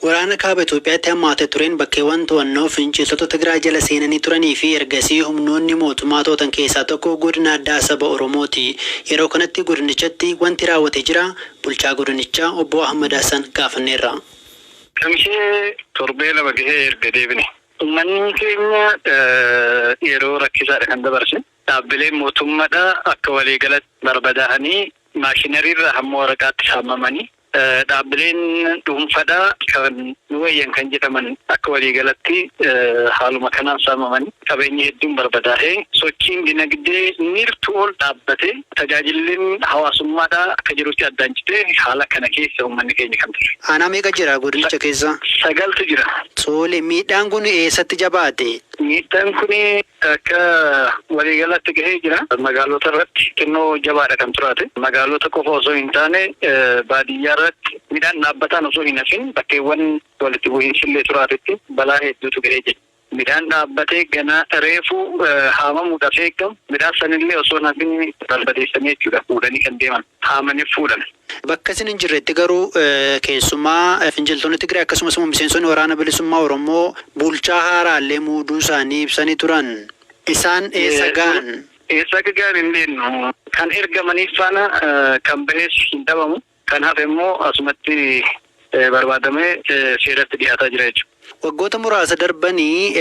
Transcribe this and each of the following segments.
Waraana kaaba Itoophiyaatti hammaate tureen bakkeewwan to'annoo finciltoota Tigraay jala seenanii turanii fi ergasii humnoonni mootummaa to'atan keessaa tokko godina addaa saba Oromooti. Yeroo kanatti godinichatti wanti raawwatee jira. Bulchaa godinichaa obbo Ahmad Hassan gaafanneerra. Kamishee torbee lama gahee erga deebine. Uummanni keenya yeroo rakkisaadha kan dabarse. Dhaabbileen mootummaadha akka waliigalatti barbadaa'anii maashinariirra hamma waraqaatti saamamanii. Dhaabbileen dhuunfaadhaa kan wayyan kan jedhaman akka waliigalatti haaluma kanaan saamamanii qabeenyi hedduun barbadaa'ee sochiin dinagdee nirtu ol dhaabbatee tajaajilleen hawaasummaadhaa akka jirutti addaan citee haala kana keessa uummanni keenya kan ture. Aanaa meeqa jira godinicha keessa? 9tu jira. Tole, miidhaan kun eessatti jabaate? Miidhaan kun akka waliigalatti gahee jira. Magaalota irratti xinnoo jabaadha kan turaate. Magaalota qofa osoo hin taane baadiyyaa irratti midhaan dhaabbataan osoo hin hafin bakkeewwan walitti bu'iinsillee turaatetti balaa hedduutu gahee jira. Midhaan dhaabbatee gana reefuu haamamuudhaaf eegamu midhaan sanillee osoo hin hafin barbadeessanii jechuudha fuudhanii kan deeman haamaniif fuudhan. Bakka isin hin jirretti garuu keessumaa finciltoonni Tigraay akkasumas miseensonni waraana bilisummaa Oromoo bulchaa haaraallee muuduu isaanii ibsanii turan. Isaan eessa ga'an? Eessa ga'an hin beeknu. Kan ergamaniif faana kan bahees hin dhabamu. Kan hafe immoo asumatti barbaadamee seeratti dhiyaataa jira jechuudha. Waggoota muraasa darbanii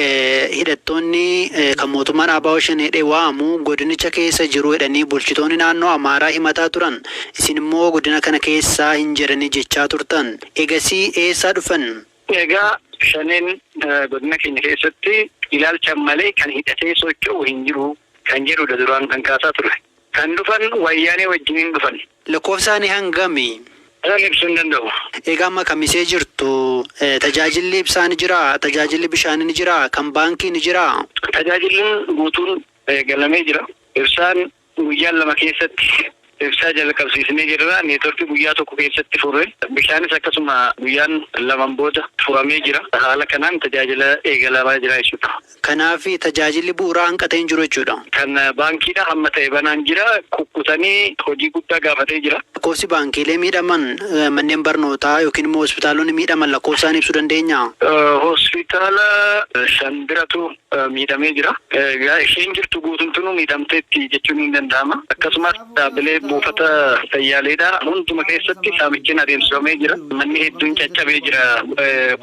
hidhattoonni kan mootummaan ABO shanee waamu godinicha keessa jiru jedhanii bulchitoonni naannoo Amaaraa himataa turan. Isin immoo godina kana keessaa hin jiranii jechaa turtan. Egasii eessaa dhufan? Egaa shaneen godina keenya keessatti ilaalchan malee kan hidhatee socho'u hin jiru kan jedhudha duraan kan kaasaa ture. Kan dhufan wayyaanee wajjiniin dhufan. Lakkoofsaanii hangami? Ibsuu hin danda'u. Egaa amma kamisee jirtu tajaajilli ibsaa ni jira, tajaajilli bishaanii ni jira, kan baankii ni jira. Tajaajilli guutuun galamee jira. Ibsaan guyyaa 2 keessatti ibsaa jalqabsiisnee jirra. Neetworkii guyyaa 1 keessatti furre. Bishaanis akkasuma guyyaan 2 booda furamee jira. Haala kanaan tajaajila eegalamaa jira jechuudha. Kanaaf tajaajilli bu'uuraa hanqatee hin jiru jechuudha. Kan baankiidha hamma ta'e banaan jira. Kukkutanii hojii guddaa gaafatee jira. Lakkoofsi baankiilee miidhaman manneen barnootaa yookiin immoo hospitaalonni miidhaman lakkoofsaan ibsuu dandeenya? Hospitaala 5 biratu miidhamee jira. Isheen jirtu guutumtuu miidhamteetti jechuun hin danda'ama. Akkasumas dhaabbilee buufata fayyaaleedhaa hunduma keessatti saamichiin adeemsifamee jira. Manni hedduun caccabee jira.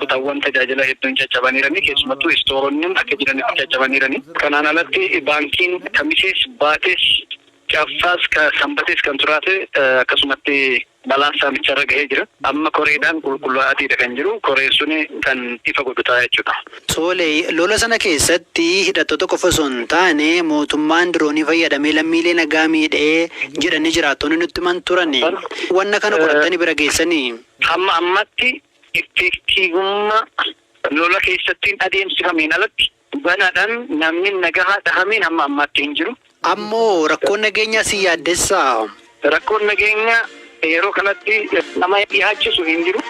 Kutaawwan tajaajila hedduun caccabaniirani. Keessumattuu istooronni akka jiranitti caccabaniirani. Kanaan alatti baankiin kamisees baatees Caffaas sanbatees kan turaate akkasumatti balaan saamicharra gahee jira. Amma koreedhaan qulqullaa'aatiidha kan jiru. Koreen suni kan ifa godhutaa jechuudha. Tole, lola sana keessatti hidhattoota qofa osoo hin taane mootummaan diroonii fayyadamee lammiilee nagaa miidhee jedhanii jiraattonni nutti himan turani. Wanna kana qorattanii bira geessanii? Hamma ammatti effektiivummaa lola keessatti adeemsifameen alatti banaadhaan namni nagaa dhahameen hamma ammaatti hin jiru. Ammoo rakkoon nageenyaa si yaaddessaa? Rakkoon nageenyaa yeroo kanatti nama dhiyaachisu hin jiru.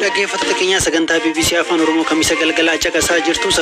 Dhaggeeffattoota keenya sagantaa BBC Afaan Oromoo kamisa galgalaa caqasaa jirtu.